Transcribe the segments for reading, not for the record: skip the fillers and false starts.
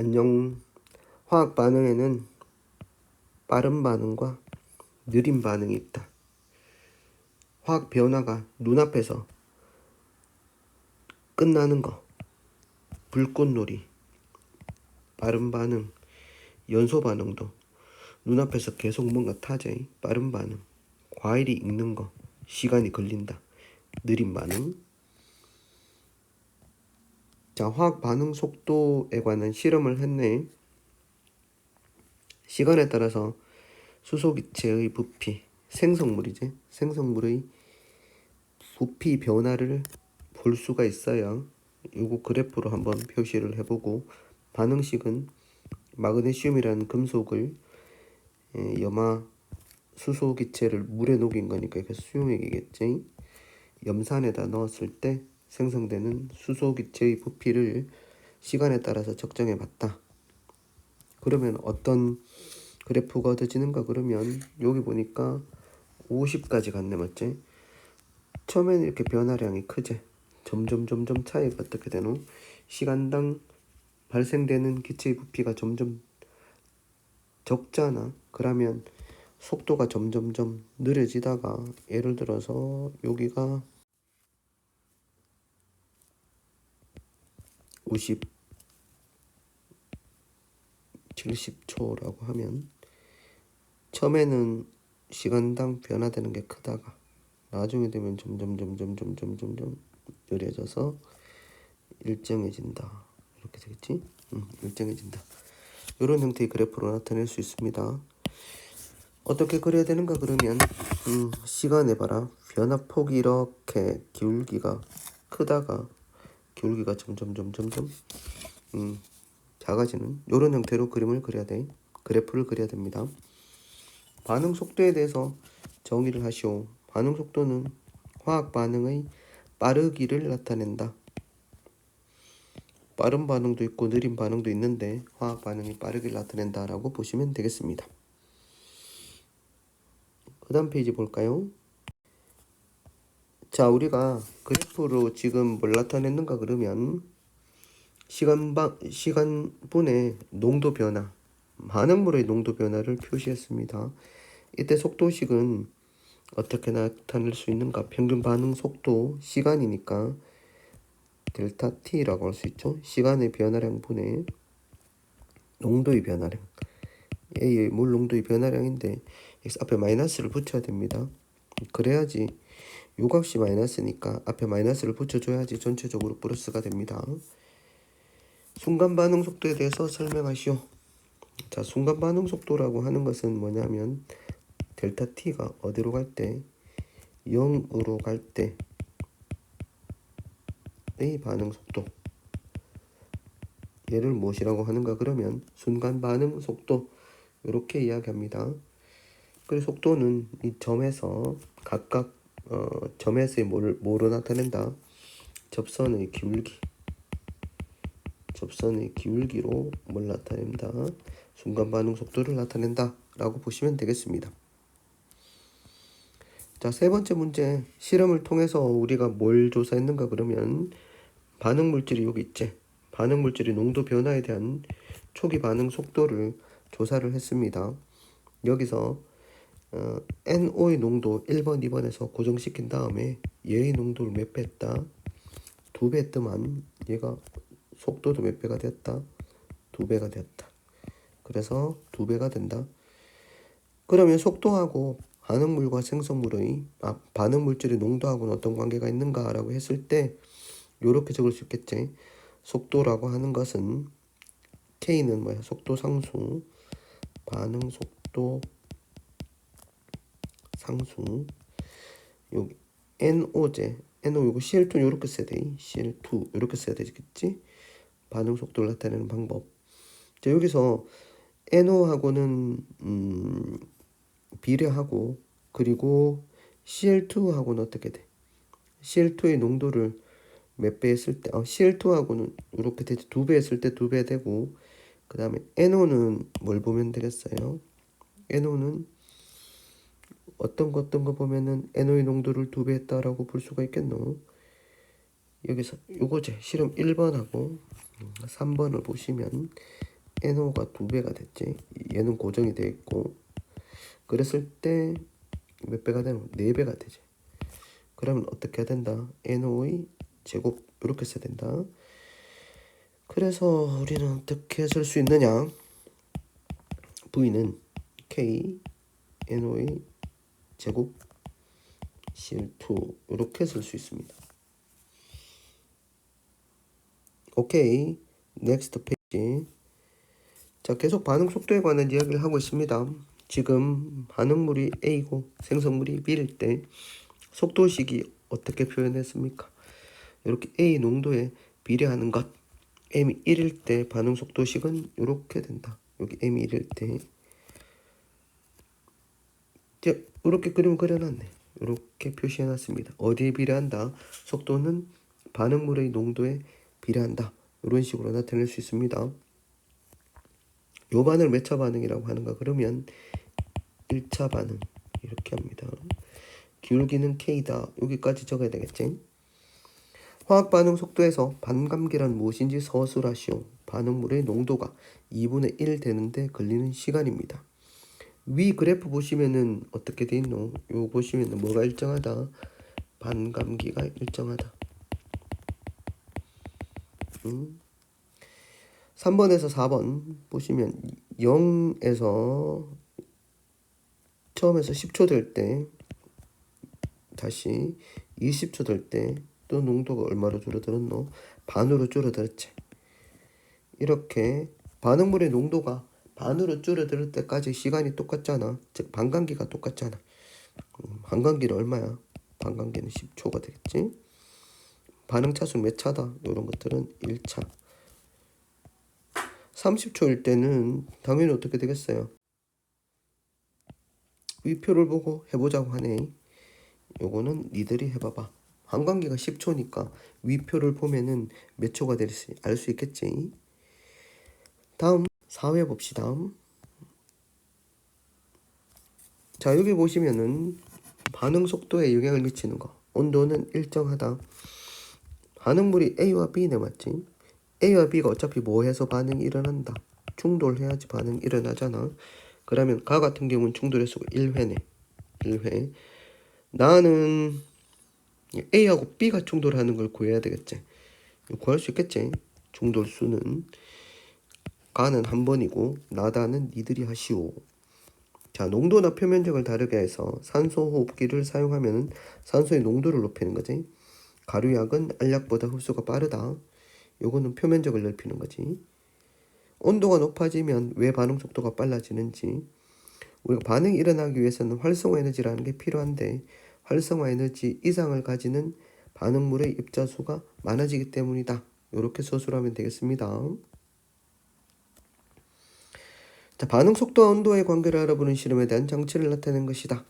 안녕. 화학 반응에는 빠른 반응과 느린 반응이 있다. 화학 변화가 눈앞에서 끝나는 거, 불꽃놀이, 빠른 반응, 연소 반응도 눈앞에서 계속 뭔가 타지, 빠른 반응, 과일이 익는 거, 시간이 걸린다, 느린 반응. 자, 화학 반응 속도에 관한 실험을 했네. 시간에 따라서 수소기체의 부피, 생성물이지, 생성물의 부피 변화를 볼 수가 있어요. 요거 그래프로 한번 표시를 해보고, 반응식은 마그네슘이라는 금속을 염화 수소기체를 물에 녹인 거니까 이게 수용액이겠지. 염산에다 넣었을 때 생성되는 수소기체의 부피를 시간에 따라서 측정해 봤다. 그러면 어떤 그래프가 얻어지는가? 그러면 여기 보니까 50까지 갔네, 맞지? 처음에는 이렇게 변화량이 크지. 점점 차이가 어떻게 되노? 시간당 발생되는 기체의 부피가 점점 적잖아. 그러면 속도가 점점 느려지다가, 예를 들어서 여기가 50, 70초라고 하면 처음에는 시간당 변화되는 게 크다가 나중에 되면 점점 느려져서 일정해진다. 이렇게 되겠지? 일정해진다. 이런 형태의 그래프로 나타낼 수 있습니다. 어떻게 그려야 되는가? 그러면 시간에 봐라. 변화폭이 이렇게 기울기가 크다가 기울기가 점점 작아지는 이런 형태로 그림을 그려야 돼. 그래프를 그려야 됩니다. 반응 속도에 대해서 정의를 하시오. 반응 속도는 화학 반응의 빠르기를 나타낸다. 빠른 반응도 있고 느린 반응도 있는데 화학 반응이 빠르기를 나타낸다라고 보시면 되겠습니다. 그 다음 페이지 볼까요? 자, 우리가 그래프로 지금 뭘 나타냈는가 그러면 시간분의 농도 변화, 반응물의 농도 변화를 표시했습니다. 이때 속도식은 어떻게 나타낼 수 있는가? 평균 반응 속도, 시간이니까 델타 T라고 할 수 있죠. 시간의 변화량 분의 농도의 변화량. A의 물 농도의 변화량인데 X 앞에 마이너스를 붙여야 됩니다. 그래야지 요 값이 마이너스니까 앞에 마이너스를 붙여줘야지 전체적으로 플러스가 됩니다. 순간 반응 속도에 대해서 설명하시오. 자, 순간 반응 속도라고 하는 것은 뭐냐면 델타 T가 어디로 갈 때 0으로 갈 때의 반응 속도, 얘를 무엇이라고 하는가? 그러면 순간 반응 속도, 이렇게 이야기합니다. 그리고 속도는 이 점에서 각각 점에서의 뭐로 나타낸다? 접선의 기울기로 뭘 나타낸다? 순간 반응 속도를 나타낸다 라고 보시면 되겠습니다. 자, 세 번째 문제, 실험을 통해서 우리가 뭘 조사했는가? 그러면 반응 물질이 여기 있지. 반응 물질의 농도 변화에 대한 초기 반응 속도를 조사를 했습니다. 여기서 NO의 농도 1번, 2번에서 고정시킨 다음에 얘의 농도를 몇 배 했다? 2배 했더만 얘가 속도도 몇 배가 되었다? 2배가 되었다. 그래서 2배가 된다. 그러면 속도하고 반응물과 생성물의 반응 물질의 농도하고는 어떤 관계가 있는가 라고 했을 때 이렇게 적을 수 있겠지. 속도라고 하는 것은 K는 뭐야? 속도 상수, 반응 속도 상수. 여기 NO제, NO 이거 CL2 이렇게 써야 돼. CL2 이렇게 써야 되겠지? 반응 속도를 나타내는 방법. 자, 여기서 NO하고는 비례하고, 그리고 CL2하고는 어떻게 돼? CL2의 농도를 몇 배 했을 때, CL2하고는 이렇게 되지. 2배 했을 때 2배 되고, 그 다음에 NO는 뭘 보면 되겠어요? NO는 어떤 거 보면은 NO의 농도를 2배 했다라고 볼 수가 있겠노? 여기서 요거제 실험 1번하고 3번을 보시면 NO가 2배가 됐지. 얘는 고정이 되어 있고, 그랬을 때 몇 배가 되노? 4배가 되지. 그러면 어떻게 해야 된다? NO의 제곱 이렇게 써야 된다. 그래서 우리는 어떻게 쓸 수 있느냐? V는 K NO의 제곱 CL2 이렇게 쓸 수 있습니다. 오케이, 넥스트 페이지. 자, 계속 반응 속도에 관한 이야기를 하고 있습니다. 지금 반응물이 A고 생성물이 B일 때 속도식이 어떻게 표현했습니까? 이렇게 A 농도에 비례하는 것. M이 1일 때 반응 속도식은 이렇게 된다. 여기 M이 1일 때 이제 이렇게 그림 그려놨네. 이렇게 표시해놨습니다. 어디에 비례한다? 속도는 반응물의 농도에 비례한다. 이런 식으로 나타낼 수 있습니다. 요 반응을 몇 차 반응이라고 하는가? 그러면 1차 반응 이렇게 합니다. 기울기는 K다. 여기까지 적어야 되겠지? 화학 반응 속도에서 반감기란 무엇인지 서술하시오. 반응물의 농도가 2분의 1 되는데 걸리는 시간입니다. 위 그래프 보시면은 어떻게 돼 있노? 요 보시면은 뭐가 일정하다? 반감기가 일정하다. 3번에서 4번 보시면 0에서 처음에서 10초 될 때 다시 20초 될 때 또 농도가 얼마로 줄어들었노? 반으로 줄어들었지. 이렇게 반응물의 농도가 반으로 줄어들 때까지 시간이 똑같잖아. 즉 반감기가 똑같잖아. 반감기는 얼마야? 반감기는 10초가 되겠지. 반응 차수는 몇 차다? 이런 것들은 1차. 30초일 때는 당연히 어떻게 되겠어요? 위표를 보고 해보자고 하네. 요거는 니들이 해봐봐. 반감기가 10초니까 위표를 보면은 몇 초가 될지 알 수 있겠지. 다음 4회 봅시다. 자, 여기 보시면은 반응 속도에 영향을 미치는 거. 온도는 일정하다. 반응물이 A와 B네, 맞지? A와 B가 어차피 뭐 해서 반응이 일어난다? 충돌해야지 반응이 일어나잖아. 그러면 가 같은 경우는 충돌의 수가 1회네. 1회. 나는 A하고 B가 충돌하는 걸 구해야 되겠지. 구할 수 있겠지. 충돌 수는 가는 한 번이고 나다는 니들이 하시오. 자, 농도나 표면적을 다르게 해서 산소 호흡기를 사용하면 산소의 농도를 높이는 거지. 가루약은 알약보다 흡수가 빠르다. 요거는 표면적을 넓히는 거지. 온도가 높아지면 왜 반응 속도가 빨라지는지. 우리가 반응이 일어나기 위해서는 활성화 에너지라는 게 필요한데 활성화 에너지 이상을 가지는 반응물의 입자수가 많아지기 때문이다. 이렇게 서술하면 되겠습니다. 자, 반응 속도와 온도의 관계를 알아보는 실험에 대한 장치를 나타낸 것이다.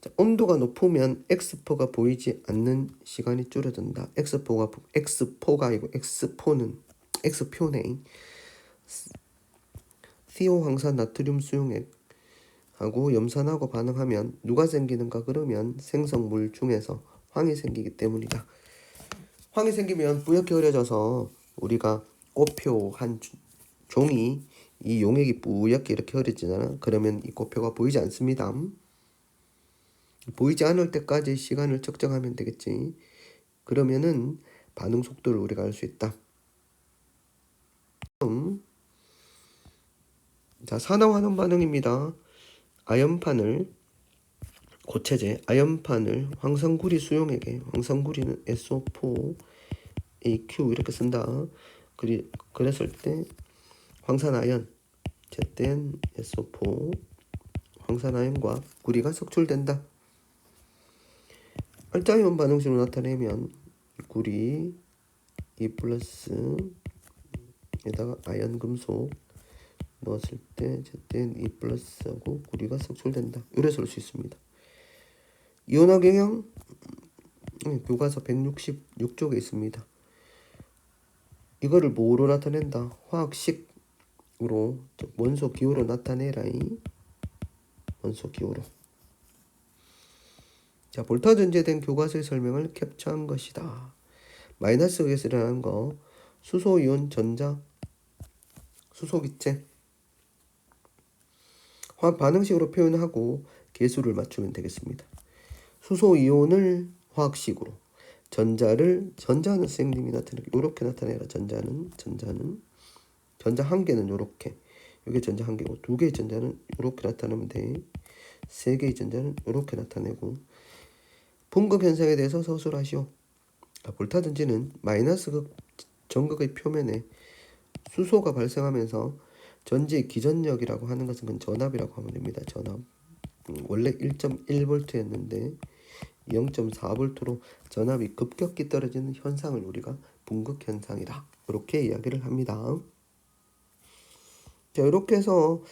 자, 온도가 높으면 X포가 보이지 않는 시간이 줄어든다. X포가 아니고 X표네. CO 황산 나트륨 수용액하고 염산하고 반응하면 누가 생기는가? 그러면 생성물 중에서 황이 생기기 때문이다. 황이 생기면 뿌옇게 흐려져서 우리가 꽃표 한 종이 이 용액이 뿌옇게 이렇게 흐려지잖아. 그러면 이 꽃표가 보이지 않습니다. 보이지 않을 때까지 시간을 측정하면 되겠지. 그러면은 반응 속도를 우리가 알 수 있다. 자, 산화환원 반응입니다. 아연판을 고체제 아연판을 황산구리 수용액에 황산구리는 SO4 AQ 이렇게 쓴다. 그랬을 때 황산아연 제땐 SO4 황산아연과 구리가 석출된다. 알짜이온 반응식으로 나타내면 구리 2 플러스에다가 아연 금속 넣었을 때 제땐 2 플러스하고 구리가 석출된다. 이래 쓸 수 있습니다. 이온화 경향 교과서 166쪽에 있습니다. 이거를 뭐로 나타낸다? 화학식으로 즉 원소 기호로 나타내라. 원소 기호로. 자, 볼타 전제된 교과서의 설명을 캡처한 것이다. 마이너스 극에서 일어나는 거 수소이온 전자 수소기체. 화학 반응식으로 표현하고 계수를 맞추면 되겠습니다. 수소 이온을 화학식으로, 전자는 선생님이 나타내기 이렇게 나타내라. 전자는 전자 한 개는 이렇게, 이게 전자 한 개고, 두 개의 전자는 이렇게 나타내면 돼. 세 개의 전자는 이렇게 나타내고. 분극 현상에 대해서 서술하시오. 볼타전지는 마이너스 극 전극의 표면에 수소가 발생하면서 전지의 기전력이라고 하는 것은 그건 전압이라고 하면 됩니다. 전압. 원래 1.1V였는데 0.4V로 전압이 급격히 떨어지는 현상을 우리가 분극 현상이다. 이렇게 이야기를 합니다. 자, 이렇게 해서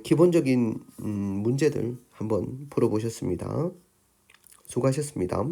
기본적인 문제들 한번 풀어보셨습니다. 수고하셨습니다.